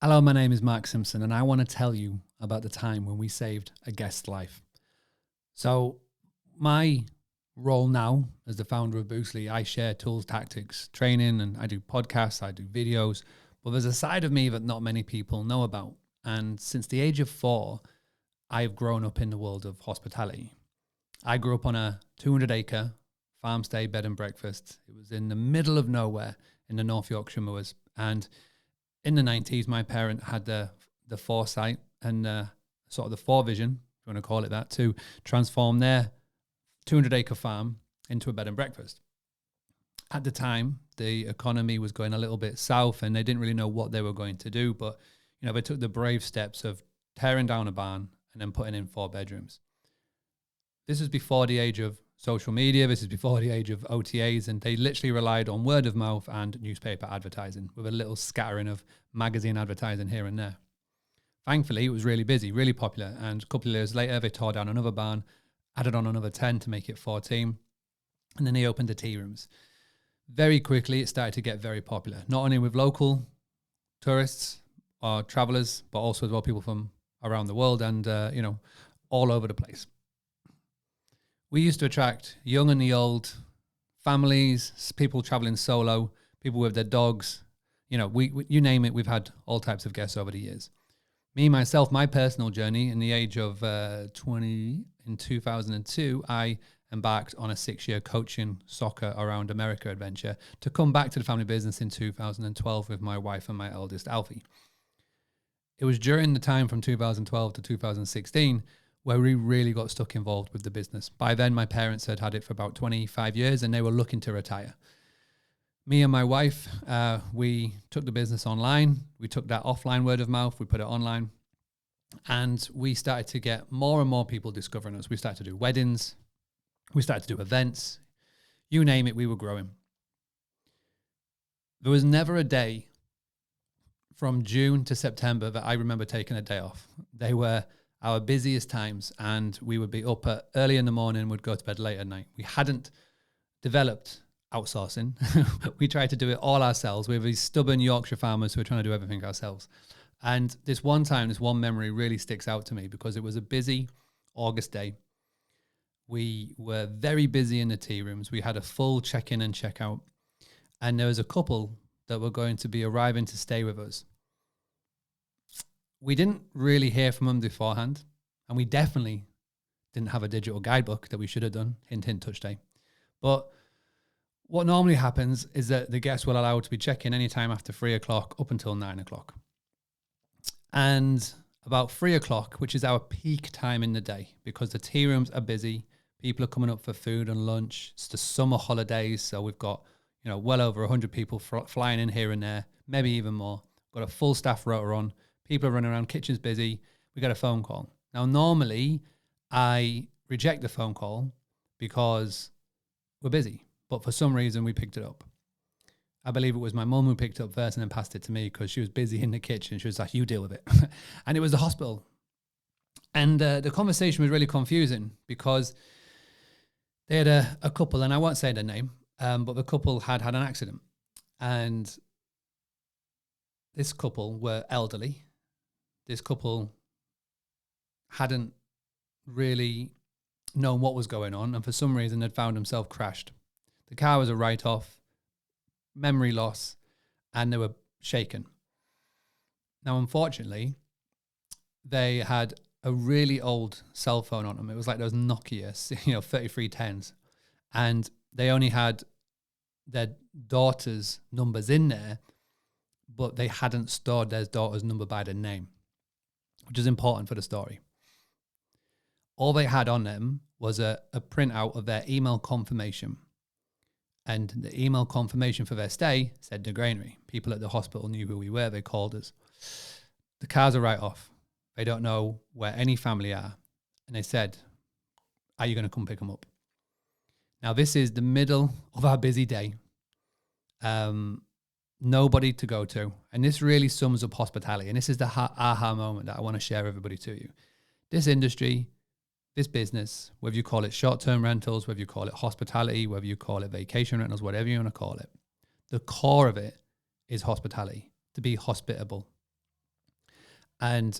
Hello, my name is Mark Simpson, and I want to tell you about the time when we saved a guest's life. So, my role now as the founder of Boostly, I share tools, tactics, training, and I do podcasts, I do videos. But there's a side of me that not many people know about. And since the age of 4, I've grown up in the world of hospitality. I grew up on a 200-acre farm stay bed and breakfast. It was in the middle of nowhere in the North Yorkshire Moors. And in the 90s, my parent had the foresight and sort of the forevision, if you want to call it that, to transform their 200-acre farm into a bed and breakfast. At the time, the economy was going a little bit south and they didn't really know what they were going to do. But, you know, they took the brave steps of tearing down a barn and then putting in 4 bedrooms. This is before the age of social media. This is before the age of OTAs, and they literally relied on word of mouth and newspaper advertising with a little scattering of magazine advertising here and there. Thankfully, it was really busy, really popular, and a couple of years later, they tore down another barn, added on another 10 to make it 14, and then they opened the tea rooms. Very quickly, it started to get very popular, not only with local tourists or travelers, but also as well people from around the world and, all over the place. We used to attract young and the old, families, people traveling solo, people with their dogs. You know, we you name it, we've had all types of guests over the years. Me, myself, my personal journey in the age of 20, in 2002, I embarked on a 6-year coaching soccer around America adventure to come back to the family business in 2012 with my wife and my eldest, Alfie. It was during the time from 2012 to 2016 where we really got stuck involved with the business. By then, my parents had had it for about 25 years and they were looking to retire. Me and my wife, we took the business online. We took that offline word of mouth, we put it online, and we started to get more and more people discovering us. We started to do weddings, we started to do events, you name it, we were growing. There was never a day from June to September that I remember taking a day off. They were our busiest times, and we would be up early in the morning, would go to bed late at night. We hadn't developed outsourcing. We tried to do it all ourselves. We were these stubborn Yorkshire farmers who were trying to do everything ourselves. And this one memory really sticks out to me because it was a busy August day. We were very busy in the tea rooms. We had a full check-in and check-out. And there was a couple that were going to be arriving to stay with us. We didn't really hear from them beforehand, and we definitely didn't have a digital guidebook that we should have done, hint, hint, touch day. But what normally happens is that the guests will allow to be checking anytime after 3 o'clock up until 9 o'clock. And about 3 o'clock, which is our peak time in the day, because the tea rooms are busy, people are coming up for food and lunch. It's the summer holidays, so we've got well over 100 people flying in here and there, maybe even more. Got a full staff rota on. People are running around, kitchen's busy. We got a phone call. Now, normally, I reject the phone call because we're busy. But for some reason, we picked it up. I believe it was my mum who picked it up first and then passed it to me because she was busy in the kitchen. She was like, you deal with it. And it was the hospital. And the conversation was really confusing because they had a couple, and I won't say their name, but the couple had an accident. And this couple were elderly. This couple hadn't really known what was going on, and for some reason had found themselves crashed. The car was a write-off, memory loss, and they were shaken. Now, unfortunately, they had a really old cell phone on them. It was like those Nokia, 3310s, and they only had their daughter's numbers in there, but they hadn't stored their daughter's number by their name, which is important for the story. All they had on them was a printout of their email confirmation. And the email confirmation for their stay said the granary. People at the hospital knew who we were. They called us. The cars are right off. They don't know where any family are. And they said, are you going to come pick them up? Now, this is the middle of our busy day. Nobody to go to. And this really sums up hospitality. And this is the aha moment that I want to share everybody to you. This industry, this business, whether you call it short-term rentals, whether you call it hospitality, whether you call it vacation rentals, whatever you want to call it, the core of it is hospitality, to be hospitable. And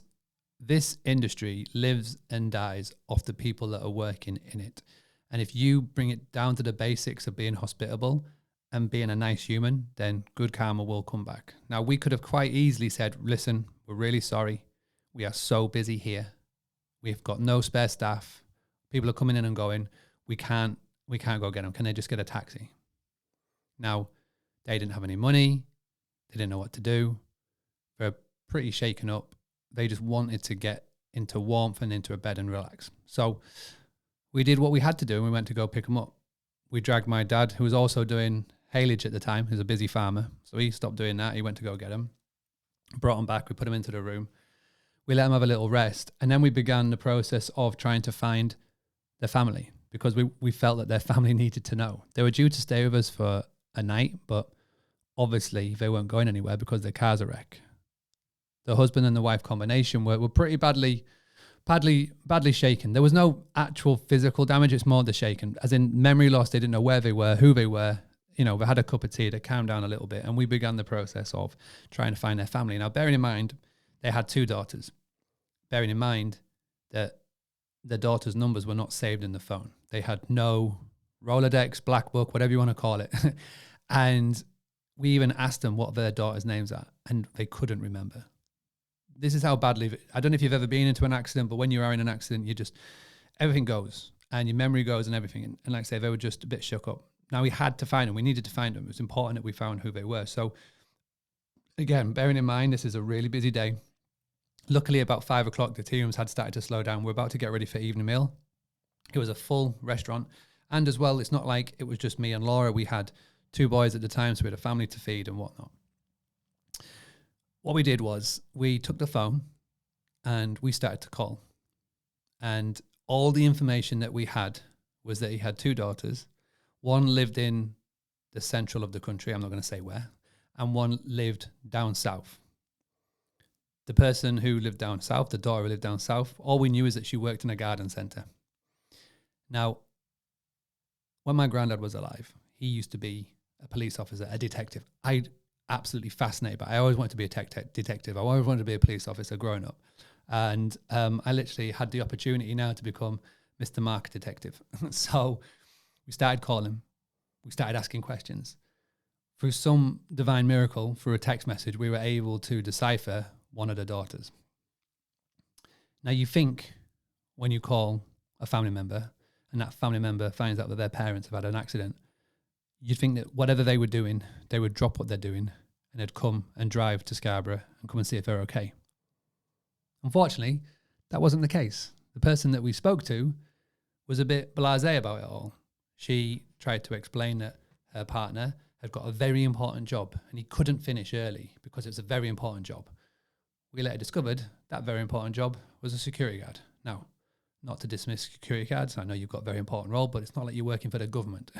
this industry lives and dies off the people that are working in it. And if you bring it down to the basics of being hospitable and being a nice human, then good karma will come back. Now, we could have quite easily said, listen, we're really sorry. We are so busy here. We've got no spare staff. People are coming in and going, we can't go get them. Can they just get a taxi? Now, they didn't have any money. They didn't know what to do. They're pretty shaken up. They just wanted to get into warmth and into a bed and relax. So we did what we had to do, and we went to go pick them up. We dragged my dad, who was also doing haylage at the time. He was a busy farmer. So he stopped doing that. He went to go get them. Brought them back. We put them into the room. We let them have a little rest. And then we began the process of trying to find their family, because we felt that their family needed to know. They were due to stay with us for a night, but obviously they weren't going anywhere because their car's a wreck. The husband and the wife combination were pretty badly shaken. There was no actual physical damage. It's more the shaken, as in memory loss. They didn't know where they were, who they were. They had a cup of tea. They calmed down a little bit, and we began the process of trying to find their family. Now, bearing in mind, they had 2 daughters. Bearing in mind that the daughters' numbers were not saved in the phone. They had no Rolodex, Black Book, whatever you want to call it. And we even asked them what their daughters' names are, and they couldn't remember. This is how badly, I don't know if you've ever been into an accident, but when you are in an accident, everything goes, and your memory goes and everything. And like I say, they were just a bit shook up. Now, we had to find them. We needed to find them. It was important that we found who they were. So again, bearing in mind, this is a really busy day. Luckily, about 5 o'clock, the tea rooms had started to slow down. We're about to get ready for evening meal. It was a full restaurant. And as well, it's not like it was just me and Laura. We had 2 boys at the time, so we had a family to feed and whatnot. What we did was we took the phone and we started to call. And all the information that we had was that he had 2 daughters. One lived in the central of the country, I'm not going to say where, and one lived down south. The person who lived down south, the daughter who lived down south, all we knew is that she worked in a garden centre. Now, when my granddad was alive, he used to be a police officer, a detective. I absolutely fascinated by it. I always wanted to be a detective. I always wanted to be a police officer growing up. And I literally had the opportunity now to become Mr. Mark Detective. So we started calling. We started asking questions. Through some divine miracle, through a text message, we were able to decipher one of the daughters. Now, you think when you call a family member and that family member finds out that their parents have had an accident, you'd think that whatever they were doing, they would drop what they're doing and they'd come and drive to Scarborough and come and see if they're okay. Unfortunately, that wasn't the case. The person that we spoke to was a bit blasé about it all. She tried to explain that her partner had got a very important job and he couldn't finish early because it's a very important job. We later discovered that very important job was a security guard. Now, not to dismiss security guards, I know you've got a very important role, but it's not like you're working for the government.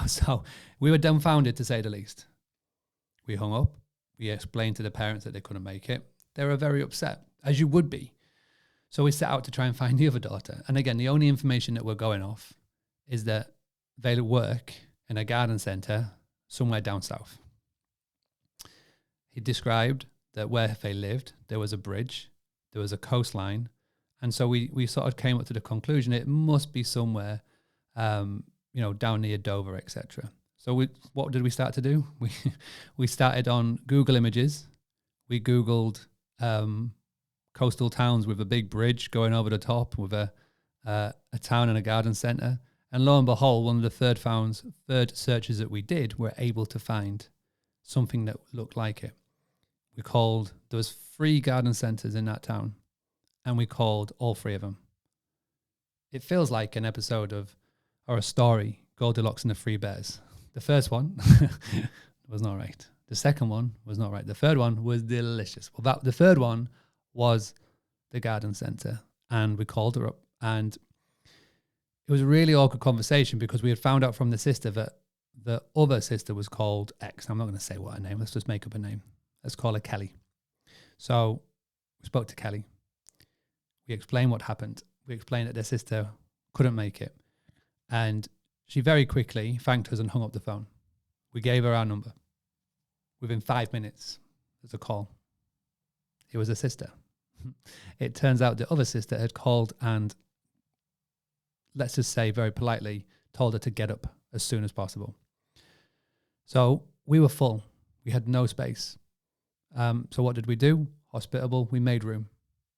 So we were dumbfounded, to say the least. We hung up. We explained to the parents that they couldn't make it. They were very upset, as you would be. So we set out to try and find the other daughter. And again, the only information that we're going off is that they work in a garden centre somewhere down south. He described that where they lived, there was a bridge, there was a coastline. And so we sort of came up to the conclusion it must be somewhere, down near Dover, etc. So what did we start to do? We started on Google Images. We Googled coastal towns with a big bridge going over the top with a town and a garden centre. And lo and behold, one of the third searches that we did, were able to find something that looked like it. There was 3 garden centres in that town, and we called all 3 of them. It feels like an episode or a story, Goldilocks and the 3 Bears. The first one was not right. The second one was not right. The third one was delicious. Well, the third one was the garden centre, and we called her up, and it was a really awkward conversation because we had found out from the sister that the other sister was called X. I'm not going to say what her name. Let's just make up a name. Let's call her Kelly. So we spoke to Kelly. We explained what happened. We explained that their sister couldn't make it. And she very quickly thanked us and hung up the phone. We gave her our number. Within 5 minutes, there's a call. It was a sister. It turns out the other sister had called and, let's just say very politely, told her to get up as soon as possible. So we were full. We had no space. So what did we do? Hospitable. We made room.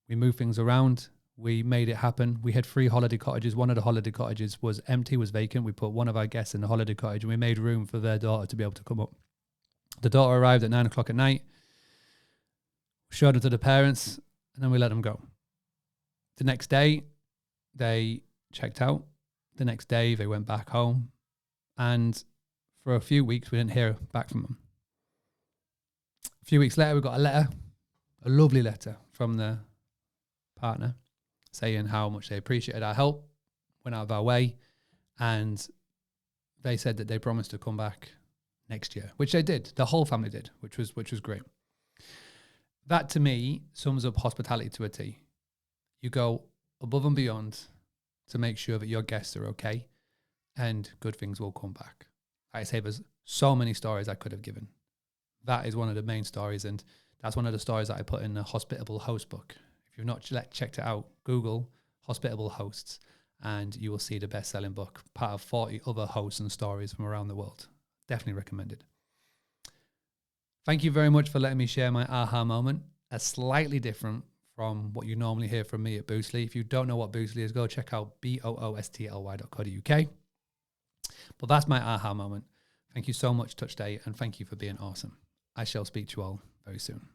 We moved things around. We made it happen. We had 3 holiday cottages. One of the holiday cottages was empty, was vacant. We put one of our guests in the holiday cottage and we made room for their daughter to be able to come up. The daughter arrived at 9 o'clock at night, showed them to the parents, and then we let them go. The next day, they checked out. The next day, they went back home. And for a few weeks, we didn't hear back from them. A few weeks later, we got a letter, a lovely letter from the partner saying how much they appreciated our help, went out of our way, and they said that they promised to come back next year, which they did. The whole family did, which was great. That to me sums up hospitality to a T. You go above and beyond to make sure that your guests are okay, and good things will come back. I say there's so many stories I could have given. That is one of the main stories, and that's one of the stories that I put in the Hospitable Host book. If you've not checked it out, Google Hospitable Hosts, and you will see the best-selling book, part of 40 other hosts and stories from around the world. Definitely recommended. Thank you very much for letting me share my aha moment, a slightly different from what you normally hear from me at Boostly. If you don't know what Boostly is, go check out boostly.co.uk. But that's my aha moment. Thank you so much, Touch Day, and thank you for being awesome. I shall speak to you all very soon.